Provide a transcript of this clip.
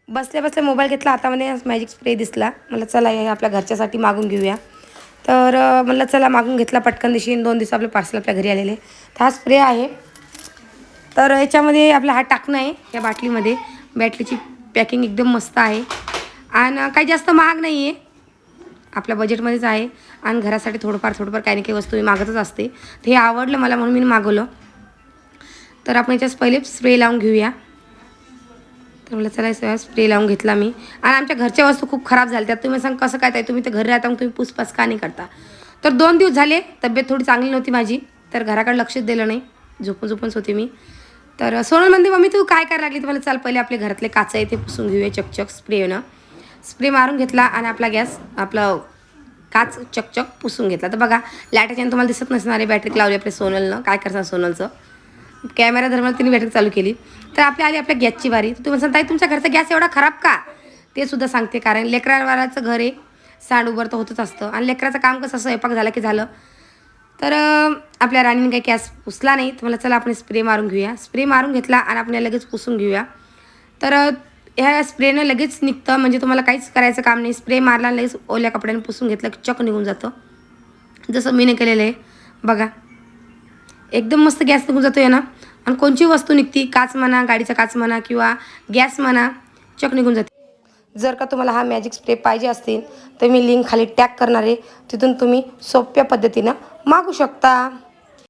बसल्या बसल्या मोबाईल घेतला हातामध्ये, मॅजिक स्प्रे दिसला. मला चला हे आपल्या घरच्यासाठी मागून घेऊया. तर म्हणलं चला मागून घेतला पटकन दिवशी. 2 दिवस आपले पार्सल आपल्या घरी आलेले. तर हा स्प्रे आहे. तर याच्यामध्ये आपला हा टाकणं आहे या बाटलीमध्ये. बॅटलीची पॅकिंग एकदम मस्त आहे आणि काही जास्त महाग नाही आहे, आपल्या बजेटमध्येच आहे. आणि घरासाठी थोडंफार काही ना काही वस्तू मी मागतच असते. ते हे आवडलं मला म्हणून मी मागवलं. तर आपण याच्यात पहिले स्प्रे लावून घेऊया. तर मला चला स्प्रे लावून घेतला मी. आणि आमच्या घरच्या वस्तू खूप खराब झाल्या. त्यात तुम्ही सांग कसं काय ताई, तुम्ही तर घरी राहता, मग तुम्ही पुसपास का नाही करता. तर 2 दिवस झाले तब्येत थोडी चांगली नव्हती माझी, तर घराकडे लक्षच दिलं नाही, झोपूनच होते मी. तर सोनल म्हणते मम्मी तू काय करायला लागली. तर मला चल पहिले आपले घरातले काच आहे ते पुसून घेऊया चकचक स्प्रेनं. स्प्रे मारून घेतला आणि आपला गॅस आपलं काच चकचक पुसून घेतला. तर बघा लाईटाच्यानं तुम्हाला दिसत नसणार आहे, बॅटरी लावली आपल्या सोनलनं. काय करणार सोनलचं कॅमेरा धरला तिने बॅटरी चालू केली. तर आली आपल्या गॅसची बारी. तर तुम्ही सांगताय तुमच्या घरचा गॅस एवढा खराब का, ते सुद्धा सांगते. कारण लेकरावाराचं घर आहे, सांड उभं तर होतच असतं. आणि लेकराचं काम कसं स्वयंपाक झाला की झालं. तर आपल्या राणीने काही गॅस पुसला नाही. तर मला चला आपण स्प्रे मारून घेऊया. स्प्रे मारून घेतला आणि आपण लगेच पुसून घेऊया. तर ह्या स्प्रेनं लगेच निघतं, म्हणजे तुम्हाला काहीच करायचं काम नाही. स्प्रे मारला लगेच ओल्या कपड्याने पुसून घेतलं की चक निघून जातं, जसं मीने केलेलं आहे बघा. एकदम मस्त गॅस निघून जातो आहे ना. आणि कोणची वस्तू निघती, काच म्हणा, गाडीचा काच म्हणा किंवा गॅस म्हणा, चक निघून जाते. जर का तुम्हाला हा मॅजिक स्प्रे पाहिजे असतील तर मी लिंक खाली टॅग करणार आहे, तिथून तुम्ही सोप्या पद्धतीनं मागू शकता.